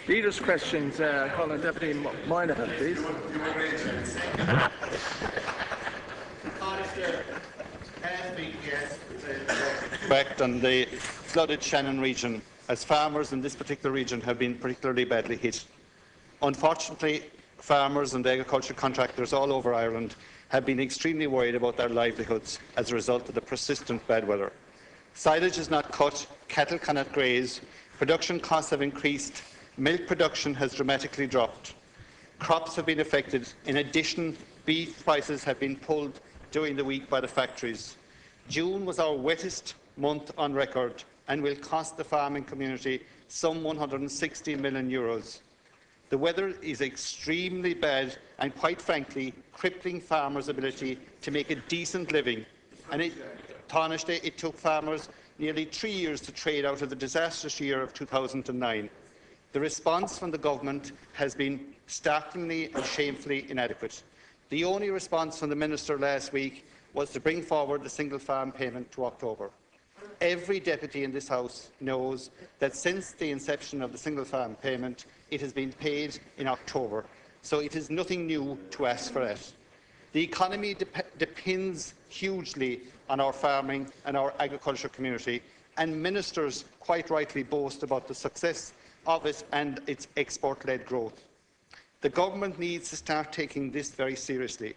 Leaders' questions. Call on Deputy Moynihan, please. Correct on the flooded Shannon region, as farmers in this particular region have been particularly badly hit. Unfortunately, farmers and agricultural contractors all over Ireland have been extremely worried about their livelihoods as a result of the persistent bad weather. Silage is not cut, cattle cannot graze, production costs have increased, milk production has dramatically dropped. Crops have been affected. In addition, beef prices have been pulled during the week by the factories. June was our wettest month on record and will cost the farming community some €160 million. The weather is extremely bad and, quite frankly, crippling farmers' ability to make a decent living. And Tánaiste, it took farmers nearly 3 years to trade out of the disastrous year of 2009. The response from the government has been startlingly and shamefully inadequate. The only response from the Minister last week was to bring forward the single farm payment to October. Every deputy in this House knows that since the inception of the single farm payment, it has been paid in October, so it is nothing new to ask for it. The economy depends hugely on our farming and our agriculture community, and ministers quite rightly boast about the success of it and its export-led growth. The government needs to start taking this very seriously.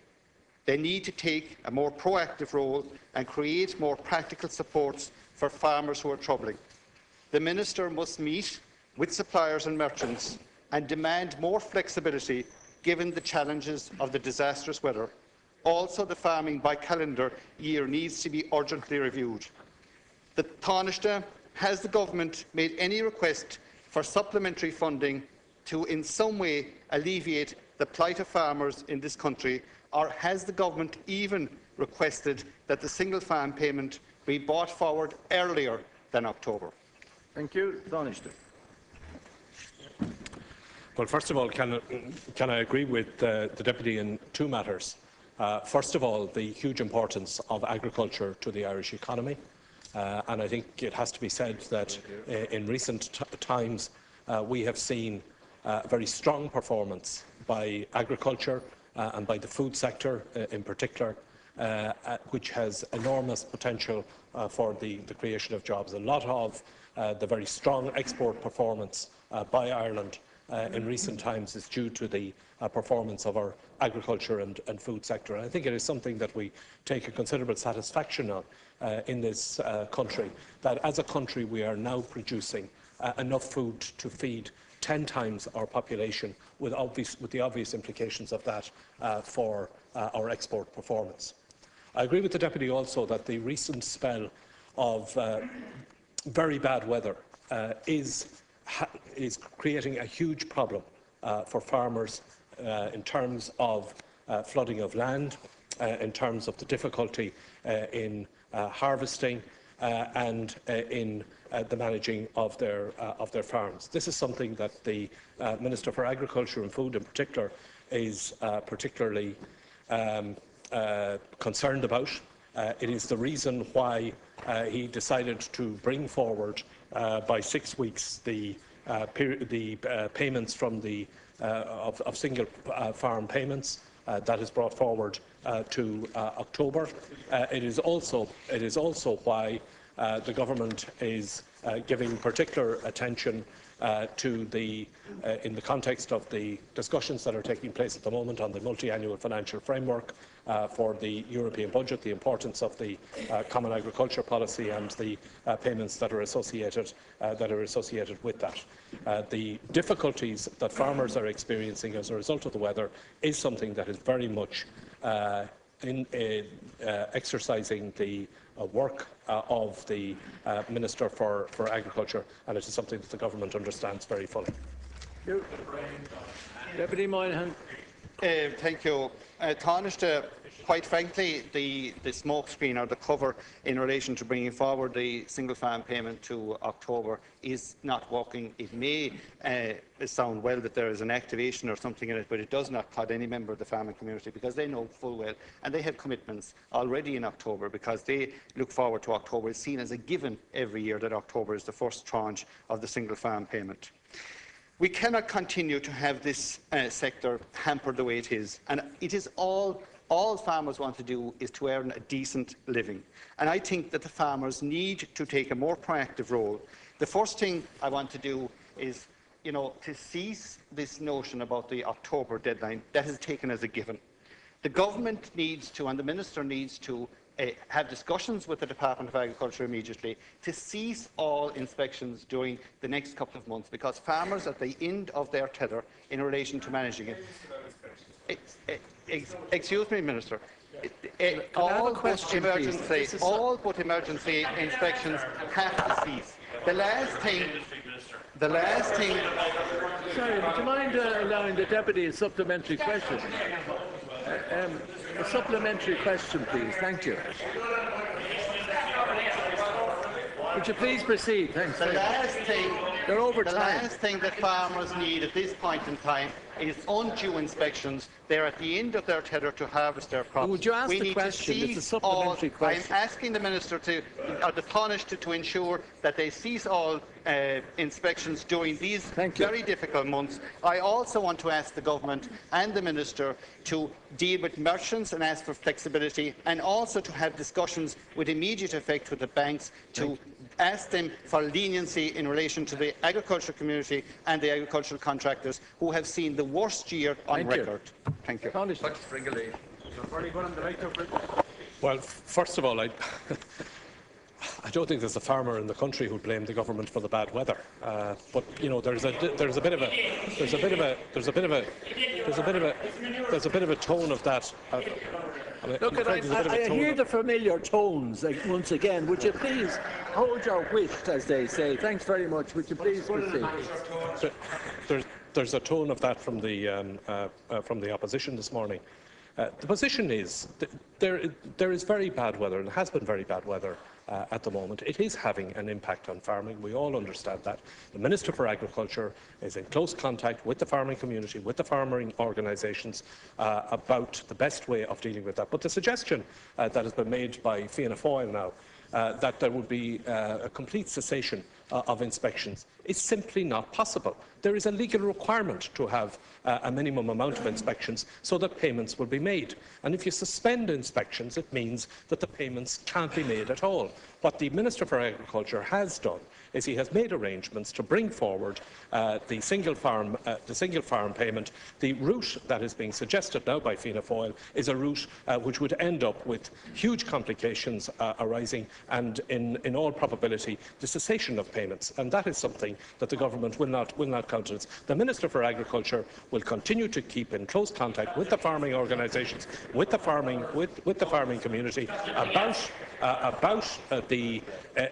They need to take a more proactive role and create more practical supports for farmers who are troubling. The Minister must meet with suppliers and merchants and demand more flexibility given the challenges of the disastrous weather. Also, the farming by calendar year needs to be urgently reviewed. The Tánaiste, has the government made any request for supplementary funding to in some way alleviate the plight of farmers in this country, or has the government even requested that the single farm payment be brought forward earlier than October? Thank you. Tánaiste. Well, first of all, can I agree with the Deputy in two matters? First of all, the huge importance of agriculture to the Irish economy. And I think it has to be said that in recent times we have seen a very strong performance by agriculture and by the food sector in particular, which has enormous potential for the creation of jobs. A lot of the very strong export performance by Ireland in recent times is due to the performance of our agriculture and food sector. And I think it is something that we take a considerable satisfaction on in this country, that as a country we are now producing enough food to feed 10 times our population, with the obvious implications of that for our export performance. I agree with the Deputy also that the recent spell of very bad weather is creating a huge problem for farmers in terms of flooding of land, in terms of the difficulty in harvesting and in the managing of their farms. This is something that the Minister for Agriculture and Food in particular is particularly concerned about. It is the reason why he decided to bring forward by 6 weeks the payments from the of single farm payments. That is brought forward to October. It is also why the government is giving particular attention to in the context of the discussions that are taking place at the moment on the multi-annual financial framework for the European budget, the importance of the common agriculture policy and the payments that are associated with that. The difficulties that farmers are experiencing as a result of the weather is something that is very much exercising the work of the Minister for Agriculture, and it is something that the government understands very fully. Deputy Moynihan. Thank you. Tánaiste, quite frankly, the smokescreen or the cover in relation to bringing forward the single farm payment to October is not working. It may sound well that there is an activation or something in it, but it does not cloud any member of the farming community, because they know full well, and they have commitments already in October, because they look forward to October. It's seen as a given every year that October is the first tranche of the single farm payment. We cannot continue to have this sector hampered the way it is, and it is all farmers want to do is to earn a decent living. And I think that the farmers need to take a more proactive role. The first thing I want to do is, to cease this notion about the October deadline. That is taken as a given. The government needs to, and the Minister needs to, have discussions with the Department of Agriculture immediately to cease all inspections during the next couple of months, because farmers are at the end of their tether in relation to managing it. Excuse me, Minister. All but emergency inspections have to cease. The last thing. Sorry, would you mind allowing the Deputy a supplementary question? A supplementary question, please. Thank you. Would you please proceed? Thanks. The last thing that farmers need at this point in time is undue inspections. They're at the end of their tether to harvest their crops. Would you ask the question? It's a supplementary question. I'm asking the Minister or the Tánaiste to ensure that they cease all inspections during these very difficult months. I also want to ask the Government and the Minister to deal with merchants and ask for flexibility, and also to have discussions with immediate effect with the banks to ask them for leniency in relation to the agricultural community and the agricultural contractors who have seen the worst year on record. Thank you. Well, first of all, I don't think there's a farmer in the country who blamed the government for the bad weather. But there's a bit of a tone of that. Look, I hear the familiar tones once again. Would you please hold your wit, as they say? Thanks very much. Would you please proceed? There's a tone of that from the opposition this morning. The position is that there is very bad weather, and has been very bad weather at the moment. It is having an impact on farming. We all understand that. The Minister for Agriculture is in close contact with the farming community, with the farming organisations about the best way of dealing with that. But the suggestion that has been made by Fianna Fáil now, that there would be a complete cessation of inspections, is simply not possible. There is a legal requirement to have a minimum amount of inspections so that payments will be made. And if you suspend inspections, it means that the payments can't be made at all. What the Minister for Agriculture has done is he has made arrangements to bring forward the single farm payment. The route that is being suggested now by Fianna Fáil is a route which would end up with huge complications arising, and in all probability the cessation of payments. And that is something that the government will not countenance. The Minister for Agriculture will continue to keep in close contact with the farming organisations, with the farming community about the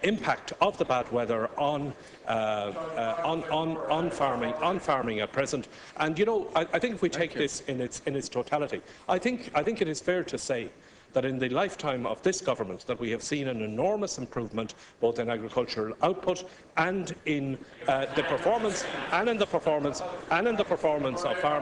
impact of the bad weather on farming at present. And I think if we take this in its totality, I think it is fair to say that in the lifetime of this government that we have seen an enormous improvement both in agricultural output and in the performance of farming.